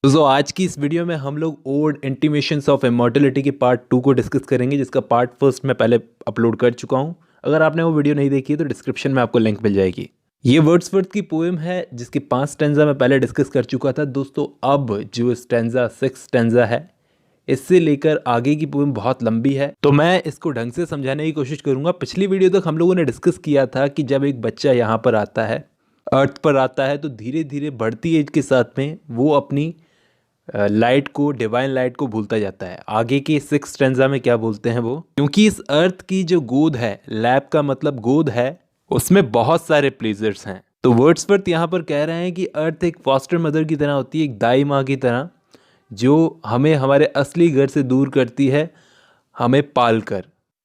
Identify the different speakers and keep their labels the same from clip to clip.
Speaker 1: दोस्तों आज की इस वीडियो में हम लोग ओड इंटीमेशंस ऑफ इमॉर्टलिटी के पार्ट 2 को डिस्कस करेंगे, जिसका पार्ट फर्स्ट मैं पहले अपलोड कर चुका हूं। अगर आपने वो वीडियो नहीं देखी है तो डिस्क्रिप्शन में आपको लिंक मिल जाएगी। ये वर्ड्सवर्थ की पोएम है जिसकी 5 स्टैंजा मैं पहले डिस्कस कर चुका था। दोस्तों अब जो स्टैंजा 6 स्टैंजा है, इससे लेकर आगे की पोएम बहुत लंबी है, तो मैं इसको ढंग से समझाने की कोशिश करूंगा। पिछली वीडियो तक हम लोगों ने डिस्कस किया था कि जब एक बच्चा यहाँ पर आता है, अर्थ पर आता है, तो धीरे धीरे बढ़ती एज के साथ में वो अपनी लाइट को, डिवाइन लाइट को भूलता जाता है। आगे के 6 स्टैंजा में क्या बोलते हैं वो, क्योंकि इस अर्थ की जो गोद है, लैब का मतलब गोद है, उसमें बहुत सारे प्लेजर्स हैं। तो वर्ड्सवर्थ यहाँ पर कह रहे हैं कि अर्थ एक फॉस्टर मदर की तरह होती है, एक दाई माँ की तरह, जो हमें हमारे असली घर से दूर करती है, हमें पाल कर।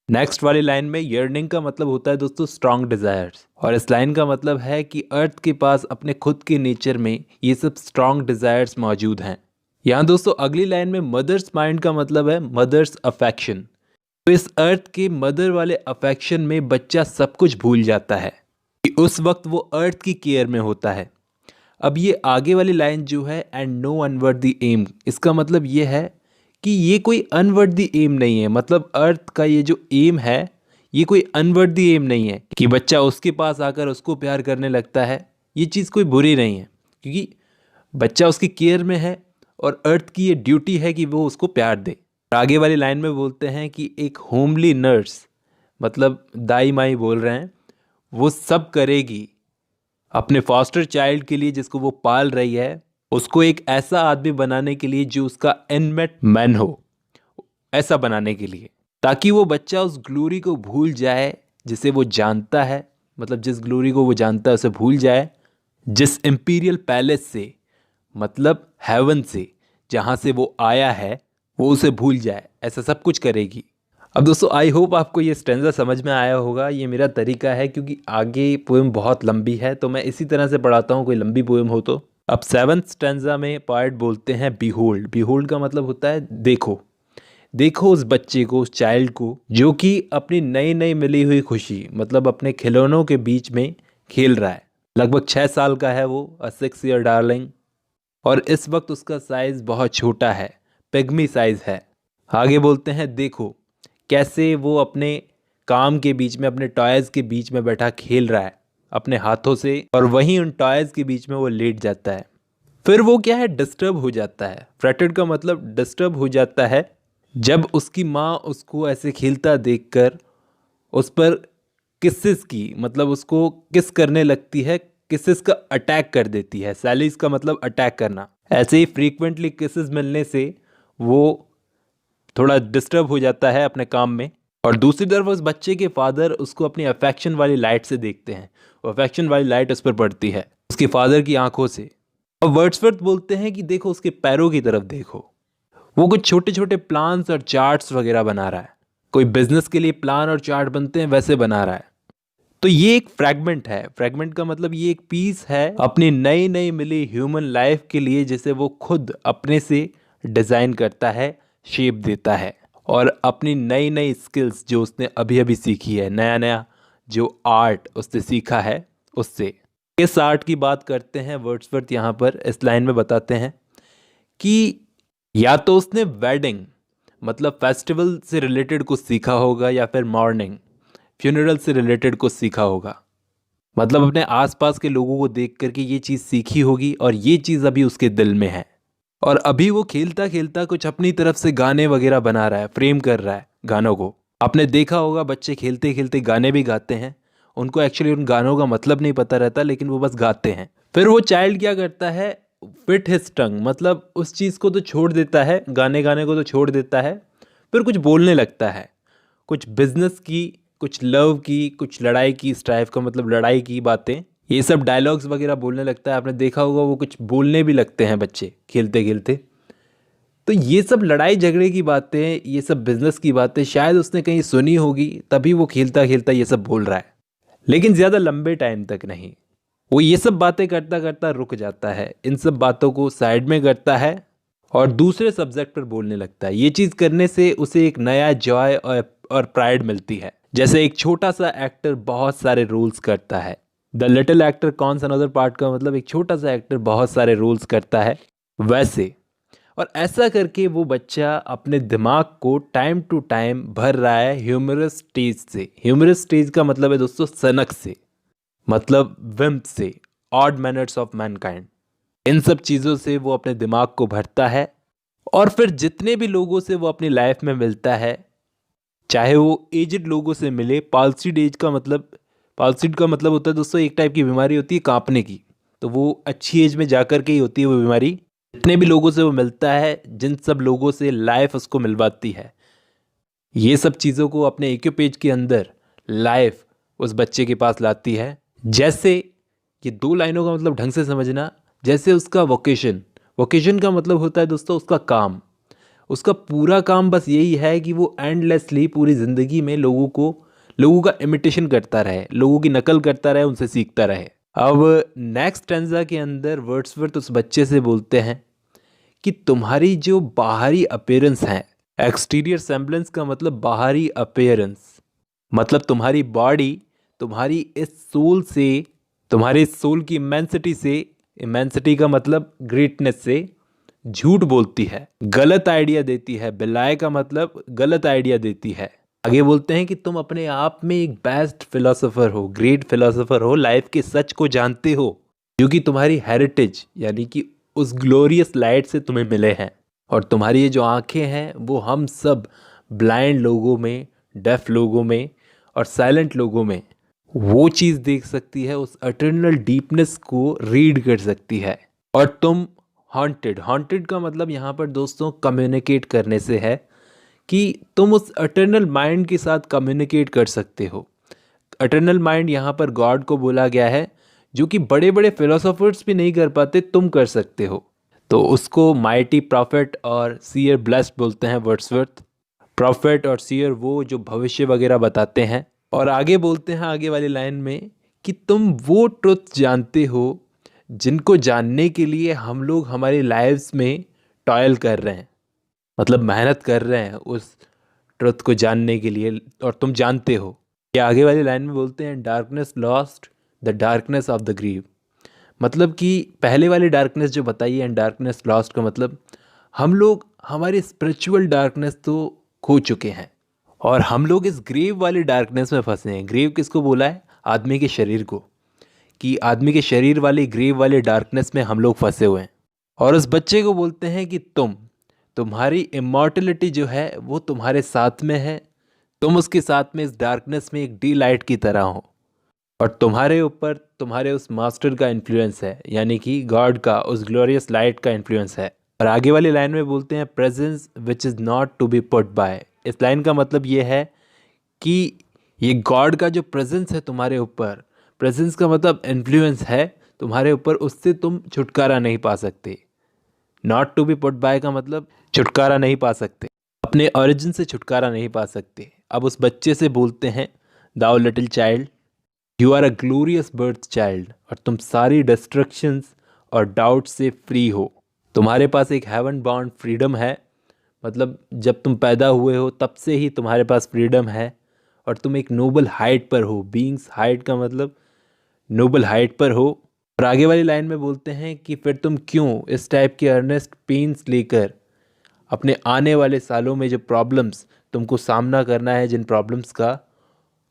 Speaker 1: नेक्स्ट वाली लाइन में यर्निंग का मतलब होता है दोस्तों स्ट्रॉन्ग डिजायर्स, और इस लाइन का मतलब है कि अर्थ के पास अपने खुद के नेचर में ये सब स्ट्रॉन्ग डिजायर्स मौजूद हैं। यहाँ दोस्तों अगली लाइन में मदर्स माइंड का मतलब है मदर्स अफेक्शन। तो इस अर्थ के मदर वाले अफेक्शन में बच्चा सब कुछ भूल जाता है कि उस वक्त वो अर्थ की केयर में होता है। अब ये आगे वाली लाइन जो है, एंड नो अनवर्दी एम, इसका मतलब ये है कि ये कोई अनवर्दी एम नहीं है। मतलब अर्थ का ये जो एम है, ये कोई अनवर्दी एम नहीं है कि बच्चा उसके पास आकर उसको प्यार करने लगता है। ये चीज़ कोई बुरी नहीं है, क्योंकि बच्चा उसकी केयर में है और अर्थ की ये ड्यूटी है कि वो उसको प्यार दे। आगे वाली लाइन में बोलते हैं कि एक होमली नर्स, मतलब दाई माई बोल रहे हैं, वो सब करेगी अपने फॉस्टर चाइल्ड के लिए जिसको वो पाल रही है, उसको एक ऐसा आदमी बनाने के लिए जो उसका एनमेट मैन हो, ऐसा बनाने के लिए, ताकि वो बच्चा उस ग्लोरी को भूल जाए जिसे वो जानता है। मतलब जिस ग्लोरी को वो जानता है उसे भूल जाए, जिस इम्पीरियल पैलेस से, मतलब हेवन से, जहाँ से वो आया है, वो उसे भूल जाए। ऐसा सब कुछ करेगी। अब दोस्तों आई होप आपको ये स्टैंजा समझ में आया होगा। ये मेरा तरीका है, क्योंकि आगे पोएम बहुत लंबी है तो मैं इसी तरह से पढ़ाता हूँ, कोई लंबी पोएम हो तो। अब 7th स्टैंजा में पार्ट बोलते हैं बीहोल्ड। बीहोल्ड का मतलब होता है देखो। देखो उस बच्चे को, उस चाइल्ड को, जो कि अपनी नई नई मिली हुई खुशी, मतलब अपने खिलौनों के बीच में खेल रहा है। लगभग 6 साल का है वो, अ 6 ईयर डार्लिंग, और इस वक्त उसका साइज बहुत छोटा है, पिग्मी साइज है। आगे बोलते हैं देखो कैसे वो अपने काम के बीच में, अपने टॉयज के बीच में बैठा खेल रहा है अपने हाथों से, और वहीं उन टॉयज के बीच में वो लेट जाता है। फिर वो क्या है, डिस्टर्ब हो जाता है। फ्रटेड का मतलब डिस्टर्ब हो जाता है, जब उसकी माँ उसको ऐसे खेलता देखकर उस पर किसेस की, मतलब उसको किस करने लगती है, किसेस का अटैक कर देती है। सैलीज का मतलब अटैक करना। ऐसे ही फ्रीक्वेंटली किसेस मिलने से वो थोड़ा डिस्टर्ब हो जाता है अपने काम में। और दूसरी तरफ उस बच्चे के फादर उसको अपनी अफेक्शन वाली लाइट से देखते हैं। वो अफेक्शन वाली लाइट उस पर पड़ती है उसके फादर की आंखों से। और वर्ड्सवर्थ बोलते हैं कि देखो उसके पैरों की तरफ देखो, वो कुछ छोटे छोटे प्लान्स और चार्ट्स वगैरह बना रहा है। कोई बिजनेस के लिए प्लान और चार्ट बनते हैं वैसे बना रहा है। तो ये एक फ्रैगमेंट है। फ्रैगमेंट का मतलब ये एक पीस है अपनी नई नई मिली ह्यूमन लाइफ के लिए, जिसे वो खुद अपने से डिजाइन करता है, शेप देता है, और अपनी नई नई स्किल्स जो उसने अभी अभी सीखी है, नया नया जो आर्ट उसने सीखा है, उससे। इस आर्ट की बात करते हैं वर्ड्सवर्थ यहाँ पर इस लाइन में बताते हैं कि या तो उसने वेडिंग मतलब फेस्टिवल से रिलेटेड कुछ सीखा होगा, या फिर मॉर्निंग फ्यूनरल से रिलेटेड कुछ सीखा होगा। मतलब अपने आसपास के लोगों को देख करके ये चीज़ सीखी होगी, और ये चीज़ अभी उसके दिल में है। और अभी वो खेलता खेलता कुछ अपनी तरफ से गाने वगैरह बना रहा है, फ्रेम कर रहा है गानों को। आपने देखा होगा बच्चे खेलते खेलते गाने भी गाते हैं। उनको एक्चुअली उन गानों का मतलब नहीं पता रहता, लेकिन वो बस गाते हैं। फिर वो चाइल्ड क्या करता है, फिट हिज टंग, मतलब उस चीज़ को तो छोड़ देता है, गाने गाने को तो छोड़ देता है, फिर कुछ बोलने लगता है। कुछ बिजनेस की, कुछ लव की, कुछ लड़ाई की, इस टाइप का, मतलब लड़ाई की बातें, ये सब डायलॉग्स वगैरह बोलने लगता है। आपने देखा होगा वो कुछ बोलने भी लगते हैं बच्चे खेलते खेलते। तो ये सब लड़ाई झगड़े की बातें, ये सब बिजनेस की बातें शायद उसने कहीं सुनी होगी, तभी वो खेलता खेलता ये सब बोल रहा है। लेकिन ज़्यादा लंबे टाइम तक नहीं, वो ये सब बातें करता करता रुक जाता है, इन सब बातों को साइड में करता है और दूसरे सब्जेक्ट पर बोलने लगता है। ये चीज़ करने से उसे एक नया जॉय और प्राइड मिलती है। जैसे एक छोटा सा एक्टर बहुत सारे रोल्स करता है। The little actor cons another part का मतलब एक छोटा सा एक्टर बहुत सारे रोल्स करता है, वैसे और ऐसा करके वो बच्चा अपने दिमाग को टाइम टू टाइम भर रहा है ह्यूमरस स्टेज से। ह्यूमरस स्टेज का मतलब है दोस्तों सनक से, मतलब विम्प से, ऑड मैनर्स ऑफ मैनकाइंड। इन सब चीज़ों से वो अपने दिमाग को भरता है और फिर जितने भी लोगों से वो अपनी लाइफ में मिलता है, चाहे वो एजड लोगों से मिले, पाल्सीड एज का मतलब, पाल्सीड का मतलब होता है दोस्तों एक टाइप की बीमारी होती है कांपने की, तो वो अच्छी एज में जाकर के ही होती है वो बीमारी। जितने भी लोगों से वो मिलता है, जिन सब लोगों से लाइफ उसको मिलवाती है, ये सब चीज़ों को अपने एक पेज के अंदर लाइफ उस बच्चे के पास लाती है। जैसे ये दो लाइनों का मतलब ढंग से समझना, जैसे उसका वोकेशन, वोकेशन का मतलब होता है दोस्तों उसका काम, उसका पूरा काम बस यही है कि वो एंडलेसली पूरी ज़िंदगी में लोगों का इमिटेशन करता रहे, लोगों की नकल करता रहे, उनसे सीखता रहे। अब नेक्स्ट स्टैंजा के अंदर वर्ड्सवर्थ उस बच्चे से बोलते हैं कि तुम्हारी जो बाहरी अपीयरेंस है, एक्सटीरियर सेम्बलेंस का मतलब बाहरी अपीयरेंस, मतलब तुम्हारी बॉडी, तुम्हारी इस सोल से, तुम्हारे इस सोल की इमेंसिटी से, इमेंसिटी का मतलब ग्रेटनेस से झूठ बोलती है, गलत आइडिया देती है। बिलाए का मतलब गलत आइडिया देती है। आगे बोलते हैं कि तुम अपने आप में एक बेस्ट फिलोसोफर हो, ग्रेट फिलोसोफर हो, लाइफ के सच को जानते हो, जो कि तुम्हारी हेरिटेज यानी कि उस ग्लोरियस लाइट से तुम्हें मिले हैं। और तुम्हारी ये जो आंखें हैं वो हम सब ब्लाइंड लोगों में, डेफ लोगों में और साइलेंट लोगों में वो चीज़ देख सकती है, उस अटर्नल डीपनेस को रीड कर सकती है। और तुम हॉन्टेड, हॉन्टेड का मतलब यहाँ पर दोस्तों कम्युनिकेट करने से है कि तुम उस अटर्नल माइंड के साथ कम्युनिकेट कर सकते हो। अटर्नल माइंड यहाँ पर गॉड को बोला गया है, जो कि बड़े बड़े फिलोसोफर्स भी नहीं कर पाते, तुम कर सकते हो। तो उसको माइटी प्रॉफिट और सीयर ब्लेस्ड बोलते हैं वर्ड्सवर्थ। प्रॉफिट और सीयर वो जो भविष्य वगैरह बताते हैं। और आगे बोलते हैं आगे वाली लाइन में कि तुम वो ट्रुथ जानते हो जिनको जानने के लिए हम लोग हमारी लाइफ्स में टॉयल कर रहे हैं, मतलब मेहनत कर रहे हैं उस ट्रुथ को जानने के लिए, और तुम जानते हो। ये आगे वाली लाइन में बोलते हैं darkness lost the darkness of the grave, मतलब कि पहले वाली डार्कनेस जो बताई है एंड डार्कनेस लॉस्ट का मतलब हम लोग हमारी स्पिरिचुअल डार्कनेस तो खो चुके हैं और हम लोग इस ग्रेव वाली डार्कनेस में फंसे हैं। ग्रेव किसको बोला है? आदमी के शरीर को, कि आदमी के शरीर वाली ग्रेव वाले डार्कनेस में हम लोग फंसे हुए हैं। और उस बच्चे को बोलते हैं कि तुम्हारी इमॉर्टलिटी जो है वो तुम्हारे साथ में है, तुम उसके साथ में इस डार्कनेस में एक डी लाइट की तरह हो, और तुम्हारे ऊपर तुम्हारे उस मास्टर का इन्फ्लुएंस है, यानी कि गॉड का, उस ग्लोरियस लाइट का इन्फ्लुएंस है। और आगे वाली लाइन में बोलते हैं presence which is not to be put by. इस लाइन का मतलब ये है कि ये गॉड का जो प्रेजेंस है तुम्हारे ऊपर, प्रेजेंस का मतलब इन्फ्लुएंस है तुम्हारे ऊपर, उससे तुम छुटकारा नहीं पा सकते। Not to be put by का मतलब छुटकारा नहीं पा सकते, अपने ओरिजिन से छुटकारा नहीं पा सकते। अब उस बच्चे से बोलते हैं thou little child, you are a glorious birth child, और तुम सारी डिस्ट्रक्शंस और डाउट से फ्री हो। तुम्हारे पास एक हेवन बाउंड फ्रीडम है, मतलब जब तुम पैदा हुए हो तब से ही तुम्हारे पास फ्रीडम है, और तुम एक नोबल हाइट पर हो। बीइंग्स हाइट का मतलब नोबल हाइट पर हो। और आगे वाली लाइन में बोलते हैं कि फिर तुम क्यों इस टाइप के अर्नेस्ट पेन्स लेकर अपने आने वाले सालों में जो प्रॉब्लम्स तुमको सामना करना है, जिन प्रॉब्लम्स का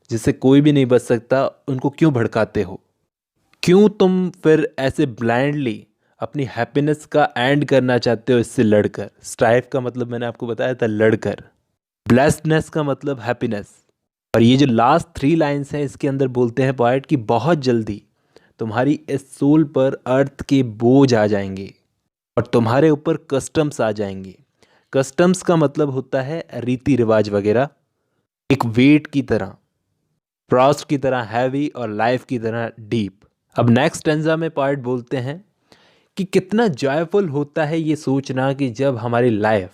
Speaker 1: जिससे कोई भी नहीं बच सकता, उनको क्यों भड़काते हो? क्यों तुम फिर ऐसे ब्लाइंडली अपनी हैप्पीनेस का एंड करना चाहते हो इससे लड़कर? स्ट्राइव का मतलब मैंने आपको बताया था लड़कर, ब्लेस्डनेस का मतलब हैप्पीनेस। और ये जो लास्ट 3 लाइन्स हैं इसके अंदर बोलते हैं पोएट कि बहुत जल्दी तुम्हारी इस सोल पर अर्थ के बोझ आ जाएंगे और तुम्हारे ऊपर कस्टम्स आ जाएंगे। कस्टम्स का मतलब होता है रीति रिवाज वगैरह, एक वेट की तरह, फ्रॉस्ट की तरह हैवी और लाइफ की तरह डीप। अब नेक्स्ट स्टैंजा में पोएट बोलते हैं कि कितना जॉयफुल होता है ये सोचना कि जब हमारी लाइफ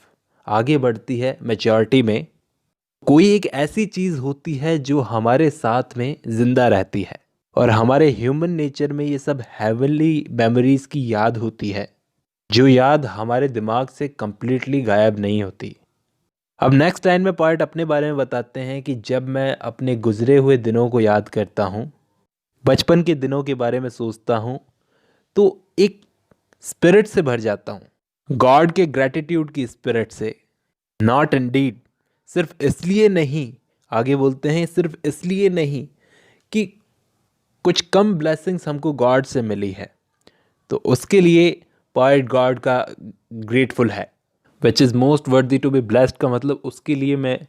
Speaker 1: आगे बढ़ती है मैच्योरिटी में, कोई एक ऐसी चीज़ होती है जो हमारे साथ में ज़िंदा रहती है, और हमारे ह्यूमन नेचर में ये सब हेवनली मेमोरीज की याद होती है, जो याद हमारे दिमाग से कंप्लीटली गायब नहीं होती। अब नेक्स्ट लाइन में पोएट अपने बारे में बताते हैं कि जब मैं अपने गुजरे हुए दिनों को याद करता हूँ, बचपन के दिनों के बारे में सोचता हूँ, तो एक स्पिरिट से भर जाता हूँ। गॉड के ग्रैटिट्यूड की स्पिरिट से। नॉट इंडीड, सिर्फ इसलिए नहीं, आगे बोलते हैं सिर्फ इसलिए नहीं कि कुछ कम ब्लेसिंग्स हमको गॉड से मिली है, तो उसके लिए पोएट गॉड का ग्रेटफुल है। Which is most worthy to be blessed का मतलब उसके लिए मैं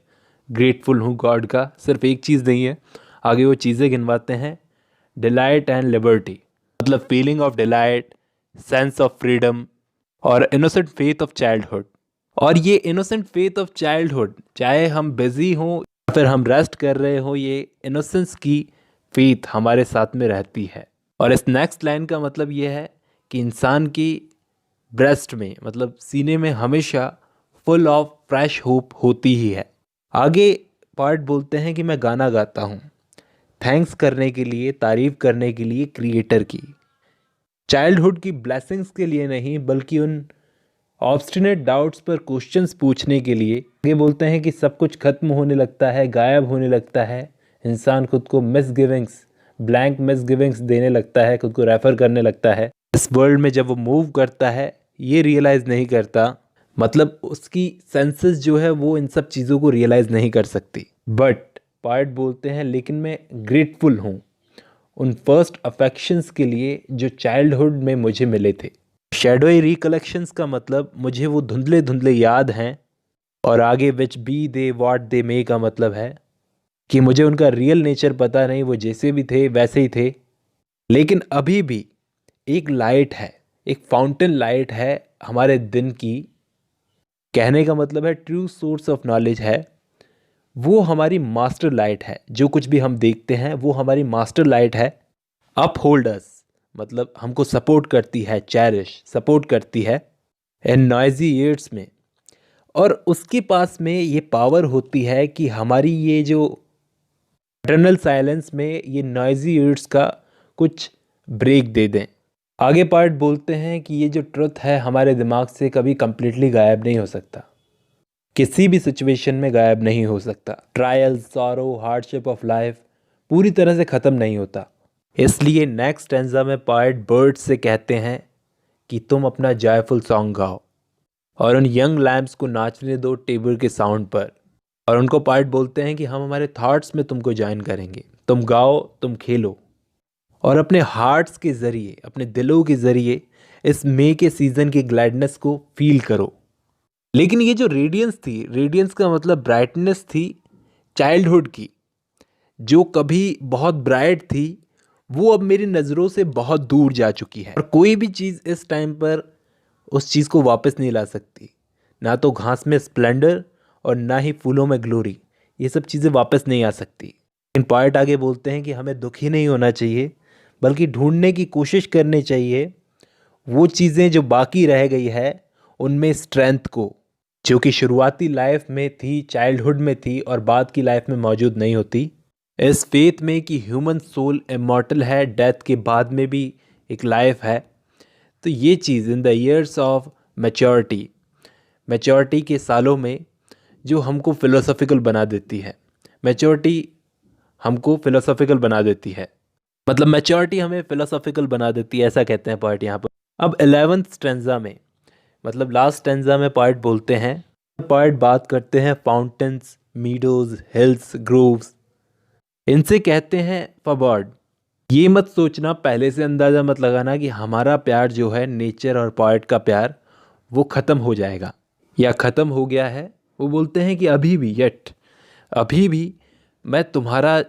Speaker 1: ग्रेटफुल हूँ गॉड का, सिर्फ एक चीज़ नहीं है। आगे वो चीज़ें गिनवाते हैं, डिलाइट एंड लिबर्टी, मतलब feeling of delight, sense of freedom और इनोसेंट फेथ ऑफ चाइल्डहुड। और ये इनोसेंट फेथ ऑफ चाइल्डहुड, चाहे हम बिजी हों या फिर हम रेस्ट कर रहे हों, ये इनोसेंस की फेथ हमारे साथ में रहती है। और इस नेक्स्ट लाइन का मतलब ये है कि इंसान की ब्रेस्ट में, मतलब सीने में, हमेशा फुल ऑफ फ्रेश होप होती ही है। आगे पार्ट बोलते हैं कि मैं गाना गाता हूँ थैंक्स करने के लिए, तारीफ करने के लिए क्रिएटर की, चाइल्डहुड की ब्लेसिंग्स के लिए नहीं, बल्कि उन ऑब्स्टिनेट डाउट्स पर क्वेश्चंस पूछने के लिए। आगे बोलते हैं कि सब कुछ खत्म होने लगता है, गायब होने लगता है, इंसान खुद को मिसगिविंग्स, ब्लैंक मिसगिविंग्स देने लगता है, खुद को रेफर करने लगता है। इस वर्ल्ड में जब वो मूव करता है ये रियलाइज़ नहीं करता, मतलब उसकी सेंसेस जो है वो इन सब चीज़ों को रियलाइज़ नहीं कर सकती। बट पार्ट बोलते हैं लेकिन मैं ग्रेटफुल हूँ उन फर्स्ट अफेक्शंस के लिए जो चाइल्डहुड में मुझे मिले थे। शैडोई रिकलेक्शंस का मतलब मुझे वो धुंधले धुंधले याद हैं। और आगे विच बी दे व्हाट दे मे का मतलब है कि मुझे उनका रियल नेचर पता नहीं, वो जैसे भी थे वैसे ही थे, लेकिन अभी भी एक लाइट है, एक फाउंटेन लाइट है हमारे दिन की। कहने का मतलब है ट्रू सोर्स ऑफ नॉलेज है, वो हमारी मास्टर लाइट है। जो कुछ भी हम देखते हैं वो हमारी मास्टर लाइट है। अप होल्डर्स मतलब हमको सपोर्ट करती है, चेरिश सपोर्ट करती है इन नॉइजी ईयर्स में। और उसके पास में ये पावर होती है कि हमारी ये जो इटर्नल साइलेंस में ये नॉइजी ईयर्स का कुछ ब्रेक दे दें। आगे पार्ट बोलते हैं कि ये जो ट्रुथ है हमारे दिमाग से कभी कंप्लीटली गायब नहीं हो सकता, किसी भी सिचुएशन में गायब नहीं हो सकता। Trials, sorrow, hardship of life पूरी तरह से ख़त्म नहीं होता। इसलिए नेक्स्ट स्टैंजा में पोएट बर्ड से कहते हैं कि तुम अपना जॉयफुल सॉन्ग गाओ और उन यंग लैम्प्स को नाचने दो टेबल के साउंड पर। और उनको पोएट बोलते हैं कि हम हमारे थॉट्स में तुमको ज्वाइन करेंगे, तुम गाओ, तुम खेलो और अपने हार्ट्स के ज़रिए, अपने दिलों के ज़रिए इस मई के सीज़न की ग्लैडनेस को फील करो। लेकिन ये जो रेडियंस थी, रेडियंस का मतलब ब्राइटनेस थी चाइल्डहुड की, जो कभी बहुत ब्राइट थी वो अब मेरी नज़रों से बहुत दूर जा चुकी है। और कोई भी चीज़ इस टाइम पर उस चीज़ को वापस नहीं ला सकती, ना तो घास में स्प्लेंडर और ना ही फूलों में ग्लोरी, ये सब चीज़ें वापस नहीं आ सकती। लेकिन पोएट आगे बोलते हैं कि हमें दुखी नहीं होना चाहिए, बल्कि ढूंढने की कोशिश करनी चाहिए वो चीज़ें जो बाकी रह गई है उनमें स्ट्रेंथ को, जो कि शुरुआती लाइफ में थी, चाइल्डहुड में थी और बाद की लाइफ में मौजूद नहीं होती। इस फेथ में कि ह्यूमन सोल इमॉर्टल है, डेथ के बाद में भी एक लाइफ है। तो ये चीज़ in the years of maturity, maturity के सालों में जो हमको फ़िलोसॉफिकल बना देती है, मैच्योरिटी हमको फ़िलोसॉफिकल बना देती है, मतलब मैच्योरिटी हमें फ़िलोसॉफिकल बना देती है, ऐसा कहते हैं पोएट यहाँ पर। अब 11th स्टैंजा में, मतलब लास्ट स्टैंजा में पोएट बोलते हैं, पोएट बात करते हैं फाउंटेन्स, मीडोज, हिल्स, ग्रोव्स, इनसे कहते हैं फबर्ड। ये मत सोचना, पहले से अंदाज़ा मत लगाना कि हमारा प्यार जो है, नेचर और पोएट का प्यार, वो ख़त्म हो जाएगा या ख़त्म हो गया है। वो बोलते हैं कि अभी भी, येट अभी भी मैं तुम्हारा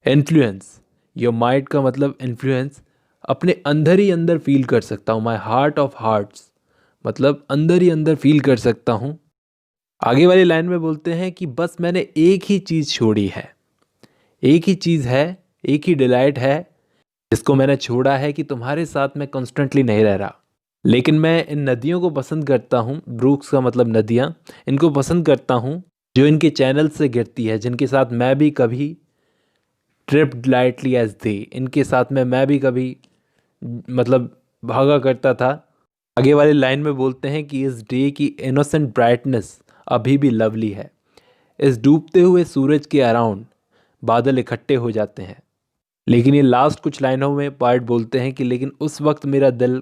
Speaker 1: इन्फ्लुएंस, योर माइंड का मतलब इन्फ्लुएंस, अपने अंदर ही अंदर फील कर सकता हूँ। माई हार्ट ऑफ हार्ट्स मतलब अंदर ही अंदर फील कर सकता हूँ। आगे वाली लाइन में बोलते हैं कि बस मैंने एक ही चीज़ छोड़ी है, एक ही चीज़ है, एक ही डिलाइट है जिसको मैंने छोड़ा है कि तुम्हारे साथ मैं कॉन्स्टेंटली नहीं रह रहा। लेकिन मैं इन नदियों को पसंद करता हूँ, ब्रूक्स का मतलब नदियाँ, इनको पसंद करता हूँ जो इनके चैनल से गिरती है, जिनके साथ मैं भी कभी ट्रिप्ड लाइटली एज दे, इनके साथ में मैं भी कभी मतलब भागा करता था। आगे वाली लाइन में बोलते हैं कि इस डे की इनोसेंट ब्राइटनेस अभी भी लवली है। इस डूबते हुए सूरज के अराउंड बादल इकट्ठे हो जाते हैं। लेकिन ये लास्ट कुछ लाइनों में पोएट बोलते हैं कि लेकिन उस वक्त मेरा दिल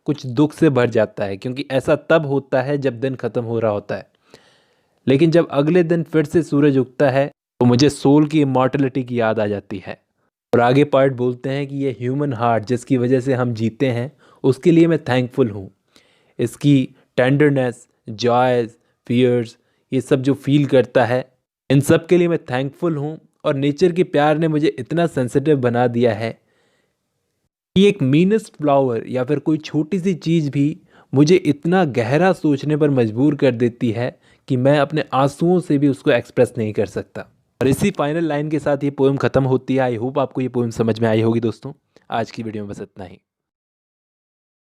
Speaker 1: कुछ दुख से भर जाता है, क्योंकि ऐसा तब होता है जब दिन ख़त्म हो रहा होता है। लेकिन जब अगले दिन फिर से सूरज उगता है तो मुझे सोल की इमॉर्टलिटी की याद आ जाती है। और आगे पार्ट बोलते हैं कि ये ह्यूमन हार्ट जिसकी वजह से हम जीते हैं, उसके लिए मैं थैंकफुल हूँ। इसकी टेंडरनेस, जॉयज़, फियर्स, ये सब जो फील करता है, इन सब के लिए मैं थैंकफुल हूँ। और नेचर के प्यार ने मुझे इतना सेंसिटिव बना दिया है कि एक मीनेस्ट फ्लावर या फिर कोई छोटी सी चीज़ भी मुझे इतना गहरा सोचने पर मजबूर कर देती है कि मैं अपने आंसुओं से भी उसको एक्सप्रेस नहीं कर सकता। और इसी फाइनल लाइन के साथ ये पोएम ख़त्म होती है। आई होप आपको ये पोएम समझ में आई होगी दोस्तों। आज की वीडियो में बस इतना ही।